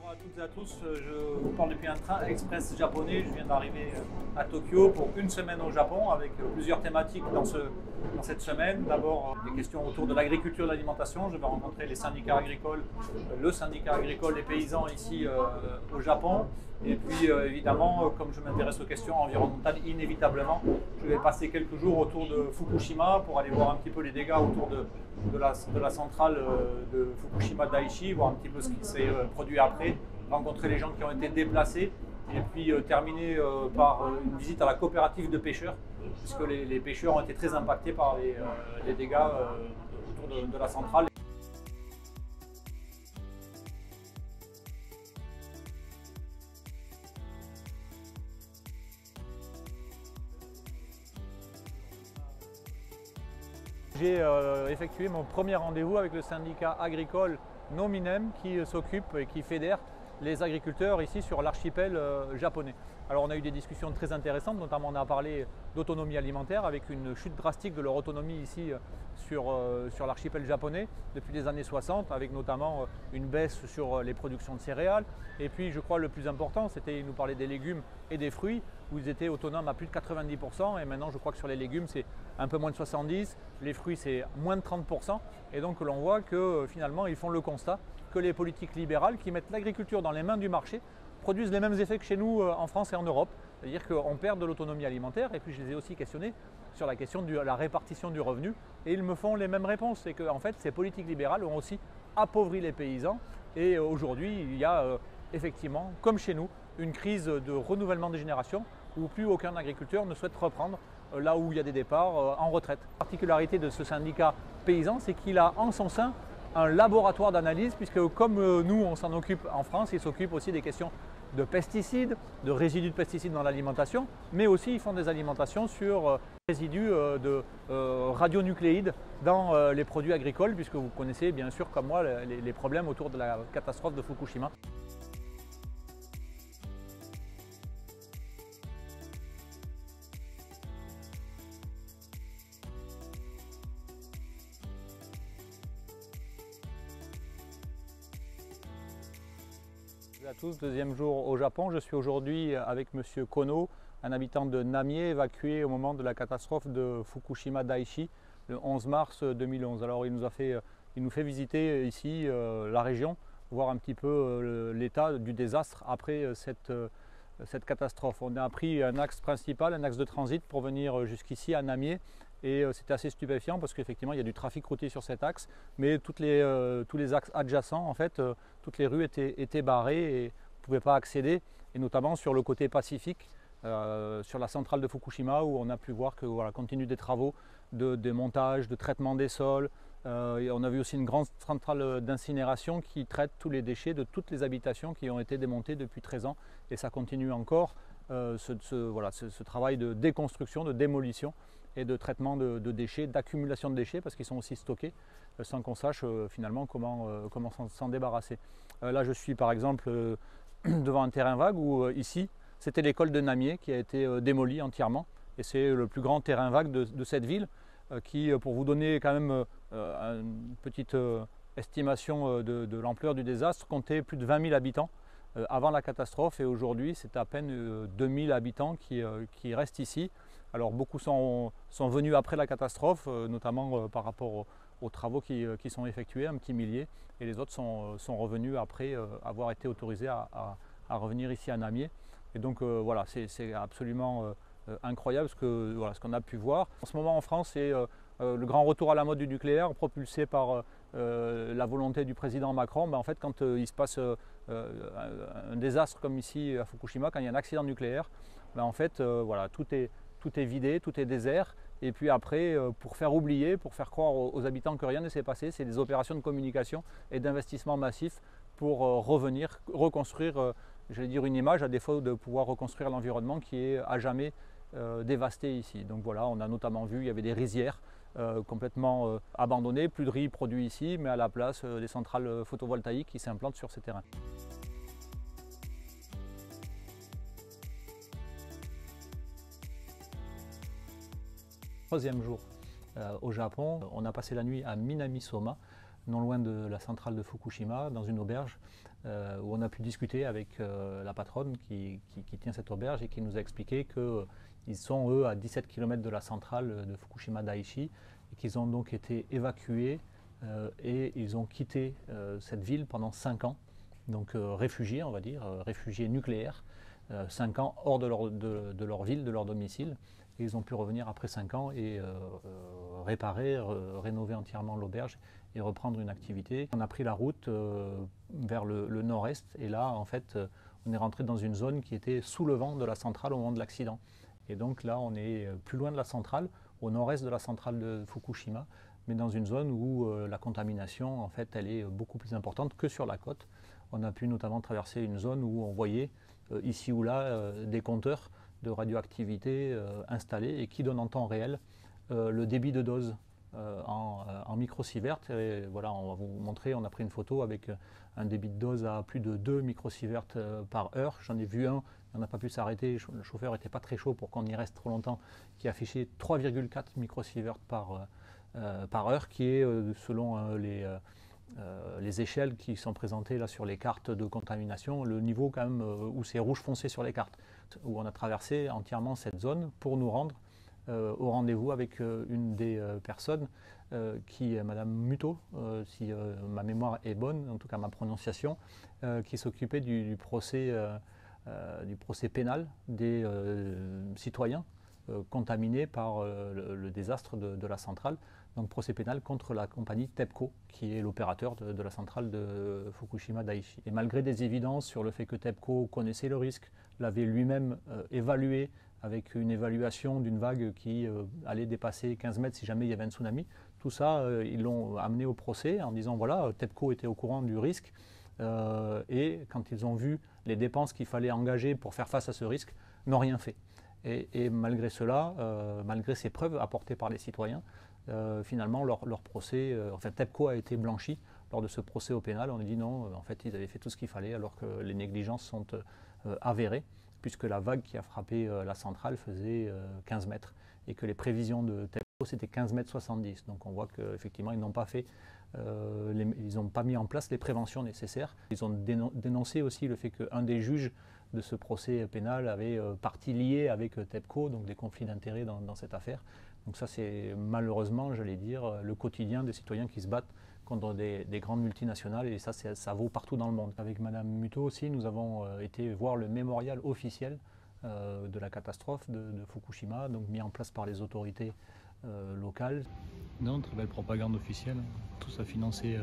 Bonjour à toutes et à tous, je vous parle depuis un train express japonais. Je viens d'arriver à Tokyo pour une semaine au Japon avec plusieurs thématiques dans cette semaine. D'abord des questions autour de l'agriculture et de l'alimentation. Je vais rencontrer les syndicats agricoles, le syndicat agricole des paysans ici au Japon. Et puis évidemment, comme je m'intéresse aux questions environnementales, inévitablement, je vais passer quelques jours autour de Fukushima pour aller voir un petit peu les dégâts autour de la centrale de Fukushima Daiichi, voir un petit peu ce qui s'est produit après, rencontrer les gens qui ont été déplacés et puis terminer par une visite à la coopérative de pêcheurs, puisque les pêcheurs ont été très impactés par les dégâts autour de la centrale. J'ai effectué mon premier rendez-vous avec le syndicat agricole Nominem qui s'occupe et qui fédère les agriculteurs ici sur l'archipel japonais. Alors on a eu des discussions très intéressantes, notamment on a parlé d'autonomie alimentaire avec une chute drastique de leur autonomie ici sur l'archipel japonais depuis les années 60, avec notamment une baisse sur les productions de céréales. Et puis je crois le plus important, c'était ils nous parlaient des légumes et des fruits, où ils étaient autonomes à plus de 90%, et maintenant je crois que sur les légumes c'est un peu moins de 70%, les fruits c'est moins de 30%, et donc l'on voit que finalement ils font le constat que les politiques libérales qui mettent l'agriculture dans les mains du marché produisent les mêmes effets que chez nous en France et en Europe, c'est-à-dire qu'on perd de l'autonomie alimentaire. Et puis je les ai aussi questionnés sur la question de la répartition du revenu, et ils me font les mêmes réponses, c'est qu'en fait ces politiques libérales ont aussi appauvri les paysans, et aujourd'hui il y a effectivement, comme chez nous, une crise de renouvellement des générations où plus aucun agriculteur ne souhaite reprendre là où il y a des départs en retraite. La particularité de ce syndicat paysan, c'est qu'il a en son sein un laboratoire d'analyse, puisque comme nous on s'en occupe en France, il s'occupe aussi des questions de pesticides, de résidus de pesticides dans l'alimentation, mais aussi ils font des alimentations sur résidus de radionucléides dans les produits agricoles, puisque vous connaissez bien sûr comme moi les problèmes autour de la catastrophe de Fukushima. Bonjour à tous, deuxième jour au Japon. Je suis aujourd'hui avec Monsieur Kono, un habitant de Namie, évacué au moment de la catastrophe de Fukushima Daiichi le 11 mars 2011. Alors il nous fait visiter ici la région, voir un petit peu l'état du désastre après cette catastrophe. On a pris un axe principal, un axe de transit pour venir jusqu'ici à Namie. Et c'était assez stupéfiant parce qu'effectivement il y a du trafic routier sur cet axe, mais tous les axes adjacents, en fait, toutes les rues étaient barrées et on ne pouvait pas accéder, et notamment sur le côté pacifique, sur la centrale de Fukushima, où on a pu voir que voilà, continue des travaux de démontage, de traitement des sols. Et on a vu aussi une grande centrale d'incinération qui traite tous les déchets de toutes les habitations qui ont été démontées depuis 13 ans, et ça continue encore ce travail de déconstruction, de démolition et de traitement de déchets, d'accumulation de déchets, parce qu'ils sont aussi stockés sans qu'on sache finalement comment s'en débarrasser. Là je suis par exemple devant un terrain vague où ici c'était l'école de Namie qui a été démolie entièrement, et c'est le plus grand terrain vague de cette ville qui, pour vous donner quand même une petite estimation de l'ampleur du désastre, comptait plus de 20 000 habitants avant la catastrophe, et aujourd'hui c'est à peine 2000 habitants qui restent ici. Alors beaucoup sont venus après la catastrophe, notamment par rapport aux travaux qui sont effectués, un petit millier, et les autres sont revenus après avoir été autorisés à revenir ici à Namie. Et donc voilà, c'est absolument incroyable ce qu'on a pu voir. En ce moment en France, c'est le grand retour à la mode du nucléaire, propulsé par la volonté du président Macron. Ben, en fait, quand il se passe un désastre comme ici à Fukushima, quand il y a un accident nucléaire, ben, en fait, voilà, tout est vidé, tout est désert. Et puis après, pour faire oublier, pour faire croire aux habitants que rien ne s'est passé, c'est des opérations de communication et d'investissement massif pour revenir, reconstruire, j'allais dire, une image, à défaut de pouvoir reconstruire l'environnement qui est à jamais dévasté ici. Donc voilà, on a notamment vu, il y avait des rizières complètement abandonnées, plus de riz produit ici, mais à la place des centrales photovoltaïques qui s'implantent sur ces terrains. Troisième jour au Japon, on a passé la nuit à Minamisoma, non loin de la centrale de Fukushima, dans une auberge. où on a pu discuter avec la patronne qui tient cette auberge et qui nous a expliqué qu'ils sont eux à 17 km de la centrale de Fukushima Daiichi et qu'ils ont donc été évacués et ils ont quitté cette ville pendant 5 ans, donc réfugiés on va dire, réfugiés nucléaires, 5 ans hors de leur ville, de leur domicile. Et ils ont pu revenir après 5 ans et réparer, rénover entièrement l'auberge et reprendre une activité. On a pris la route vers le nord-est et là, en fait, on est rentré dans une zone qui était sous le vent de la centrale au moment de l'accident. Et donc là, on est plus loin de la centrale, au nord-est de la centrale de Fukushima, mais dans une zone où la contamination, en fait, elle est beaucoup plus importante que sur la côte. On a pu notamment traverser une zone où on voyait ici ou là des compteurs de radioactivité installés et qui donnent en temps réel le débit de dose en microsieverts. Et voilà, on va vous montrer, on a pris une photo avec un débit de dose à plus de 2 microsieverts par heure. J'en ai vu un, on n'a pas pu s'arrêter, le chauffeur n'était pas très chaud pour qu'on y reste trop longtemps, qui affichait 3,4 microsieverts par heure, qui est selon les échelles qui sont présentées là sur les cartes de contamination, le niveau quand même où c'est rouge foncé sur les cartes, où on a traversé entièrement cette zone pour nous rendre au rendez-vous avec une des personnes qui est Madame Muto, si ma mémoire est bonne, en tout cas ma prononciation, qui s'occupait du procès pénal des citoyens contaminés par le désastre de la centrale. Donc procès pénal contre la compagnie TEPCO, qui est l'opérateur de la centrale de Fukushima Daiichi. Et malgré des évidences sur le fait que TEPCO connaissait le risque, l'avait lui-même évalué avec une évaluation d'une vague qui allait dépasser 15 mètres si jamais il y avait un tsunami, tout ça, ils l'ont amené au procès en disant voilà, TEPCO était au courant du risque et quand ils ont vu les dépenses qu'il fallait engager pour faire face à ce risque, n'ont rien fait. Et malgré cela, malgré ces preuves apportées par les citoyens, finalement leur procès, enfin TEPCO a été blanchi lors de ce procès au pénal. On a dit non, en fait ils avaient fait tout ce qu'il fallait alors que les négligences sont avérées, puisque la vague qui a frappé la centrale faisait 15 mètres et que les prévisions de TEPCO c'était 15 mètres 70. Donc on voit qu'effectivement ils n'ont pas fait, ils n'ont pas mis en place les préventions nécessaires. Ils ont dénoncé aussi le fait qu'un des juges de ce procès pénal avait partie liée avec TEPCO, donc des conflits d'intérêts dans cette affaire. Donc ça c'est malheureusement, j'allais dire, le quotidien des citoyens qui se battent contre des grandes multinationales et ça vaut partout dans le monde. Avec Madame Muto aussi, nous avons été voir le mémorial officiel de la catastrophe de Fukushima, donc mis en place par les autorités locales. Non, très belle propagande officielle, tout ça financé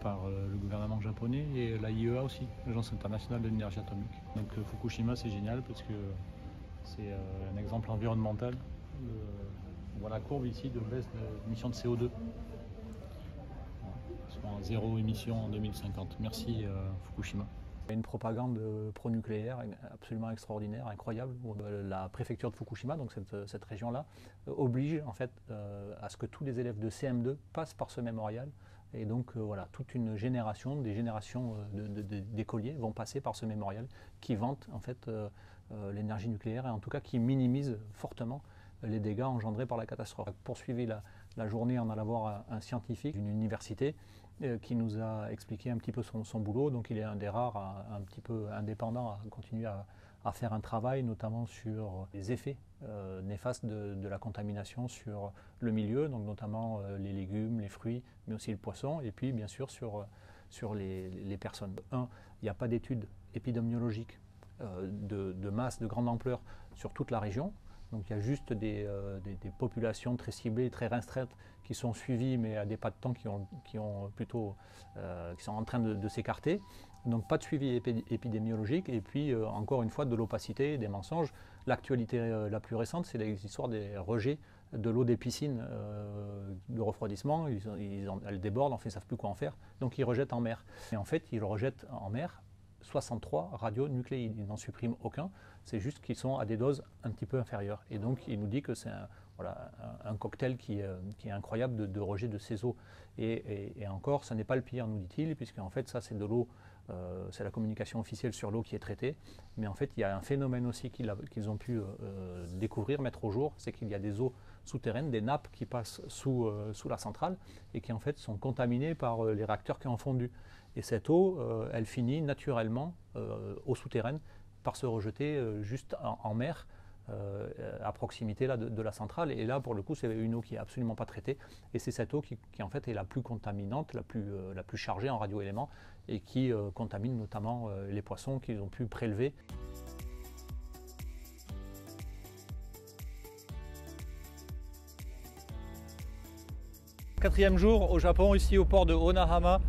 par le gouvernement japonais et la IEA aussi, l'Agence internationale de l'énergie atomique. Donc Fukushima c'est génial parce que c'est un exemple environnemental. On voit la courbe ici de baisse d'émissions de CO2. Ils seront à 0 émission en 2050. Merci Fukushima. Il y a une propagande pro-nucléaire absolument extraordinaire, incroyable. La préfecture de Fukushima, donc cette région-là, oblige en fait à ce que tous les élèves de CM2 passent par ce mémorial. Et donc voilà, toute une génération, des générations d'écoliers vont passer par ce mémorial qui vante en fait l'énergie nucléaire et en tout cas qui minimise fortement les dégâts engendrés par la catastrophe. Poursuivi la journée en allant voir un scientifique d'une université qui nous a expliqué un petit peu son boulot. Donc il est un des rares un petit peu indépendant à continuer à faire un travail, notamment sur les effets néfastes de la contamination sur le milieu, donc notamment les légumes, les fruits, mais aussi le poisson, et puis bien sûr sur les personnes. Il n'y a pas d'études épidémiologiques de masse, de grande ampleur sur toute la région. Donc il y a juste des populations très ciblées, très restreintes qui sont suivies, mais à des pas de temps qui sont en train de s'écarter. Donc pas de suivi épidémiologique et puis encore une fois de l'opacité, des mensonges. L'actualité la plus récente, c'est l'histoire des rejets de l'eau des piscines de refroidissement. Elles débordent, enfin ils ne savent plus quoi en faire, donc ils rejettent en mer. Et en fait, ils rejettent en mer 63 radionucléides, ils n'en suppriment aucun, c'est juste qu'ils sont à des doses un petit peu inférieures. Et donc il nous dit que c'est un cocktail qui est incroyable de rejet de ces eaux. Et encore, ça n'est pas le pire, nous dit-il, puisque en fait ça c'est de l'eau, c'est la communication officielle sur l'eau qui est traitée, mais en fait il y a un phénomène aussi qu'ils ont pu découvrir, mettre au jour, c'est qu'il y a des eaux souterraines, des nappes qui passent sous la centrale et qui en fait sont contaminées par les réacteurs qui ont fondu. Et cette eau, elle finit naturellement eau souterraine par se rejeter juste en mer, à proximité là, de la centrale. Et là, pour le coup, c'est une eau qui n'est absolument pas traitée. Et c'est cette eau qui en fait est la plus contaminante, la plus chargée en radioéléments et qui contamine notamment les poissons qu'ils ont pu prélever. Quatrième jour au Japon, ici au port de Onahama,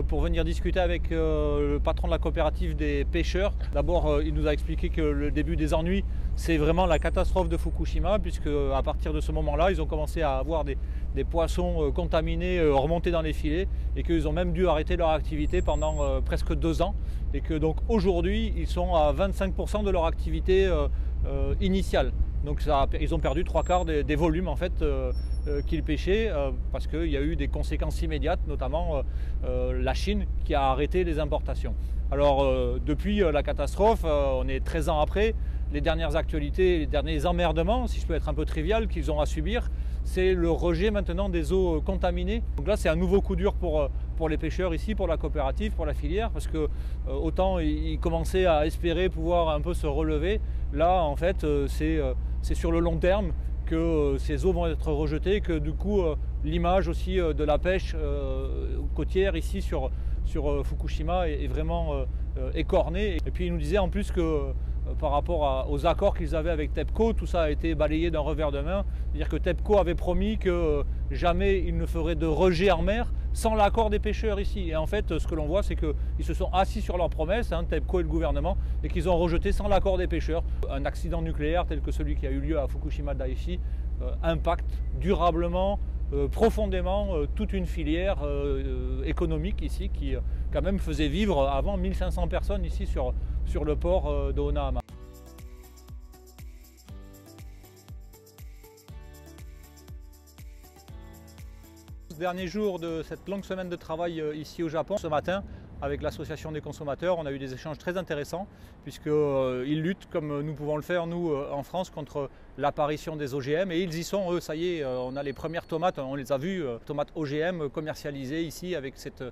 pour venir discuter avec le patron de la coopérative des pêcheurs. D'abord, il nous a expliqué que le début des ennuis, c'est vraiment la catastrophe de Fukushima, puisque à partir de ce moment-là, ils ont commencé à avoir des poissons contaminés remontés dans les filets, et qu'ils ont même dû arrêter leur activité pendant presque 2 ans, et que donc aujourd'hui, ils sont à 25% de leur activité initiale. Donc ils ont perdu 3/4 des volumes en fait qu'ils pêchaient, parce qu'il y a eu des conséquences immédiates, notamment la Chine qui a arrêté les importations. Alors depuis la catastrophe, on est 13 ans après, les dernières actualités, les derniers emmerdements, si je peux être un peu trivial, qu'ils ont à subir, c'est le rejet maintenant des eaux contaminées. Donc là, c'est un nouveau coup dur pour les pêcheurs ici, pour la coopérative, pour la filière, parce que autant ils commençaient à espérer pouvoir un peu se relever, là en fait c'est sur le long terme que ces eaux vont être rejetées, que du coup l'image aussi de la pêche côtière ici sur Fukushima est vraiment écornée. Et puis il nous disait en plus que par rapport aux accords qu'ils avaient avec TEPCO, tout ça a été balayé d'un revers de main. C'est-à-dire que TEPCO avait promis que jamais il ne ferait de rejet en mer sans l'accord des pêcheurs ici. Et en fait, ce que l'on voit, c'est qu'ils se sont assis sur leurs promesses, TEPCO et le gouvernement, et qu'ils ont rejeté sans l'accord des pêcheurs. Un accident nucléaire tel que celui qui a eu lieu à Fukushima Daiichi impacte durablement, profondément toute une filière économique ici qui quand même faisait vivre avant 1500 personnes ici sur le port de Onahama. Dernier jour de cette longue semaine de travail ici au Japon. Ce matin, avec l'association des consommateurs, on a eu des échanges très intéressants puisqu'ils luttent, comme nous pouvons le faire nous en France, contre l'apparition des OGM, et ils y sont, eux, ça y est, on a les premières tomates, on les a vues, tomates OGM commercialisées ici avec cette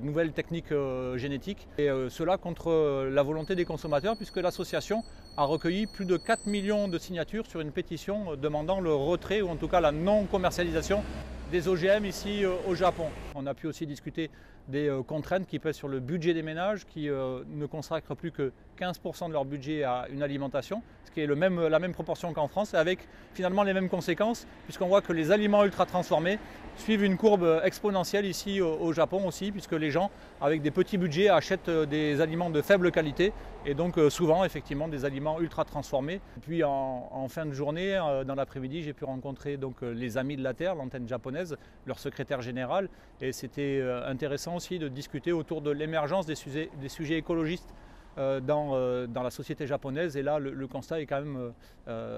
nouvelle technique génétique, et cela contre la volonté des consommateurs, puisque l'association a recueilli plus de 4 millions de signatures sur une pétition demandant le retrait ou en tout cas la non-commercialisation des OGM ici au Japon. On a pu aussi discuter des contraintes qui pèsent sur le budget des ménages qui ne consacrent plus que 15% de leur budget à une alimentation, ce qui est la même proportion qu'en France, avec finalement les mêmes conséquences, puisqu'on voit que les aliments ultra transformés suivent une courbe exponentielle ici au Japon aussi, puisque les gens avec des petits budgets achètent des aliments de faible qualité et donc souvent effectivement des aliments ultra transformés. Et puis en fin de journée, dans l'après-midi, j'ai pu rencontrer donc les Amis de la Terre, l'antenne japonaise, leur secrétaire général, et c'était intéressant aussi de discuter autour de l'émergence des sujets écologistes dans la société japonaise. Et là, le constat est quand même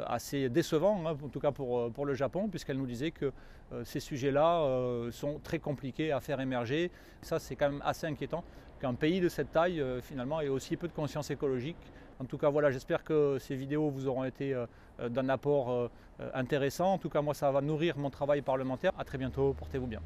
assez décevant, en tout cas pour le Japon, puisqu'elle nous disait que ces sujets-là sont très compliqués à faire émerger. Ça, c'est quand même assez inquiétant qu'un pays de cette taille, finalement, ait aussi peu de conscience écologique. En tout cas, voilà, j'espère que ces vidéos vous auront été d'un apport intéressant. En tout cas, moi, ça va nourrir mon travail parlementaire. À très bientôt, portez-vous bien.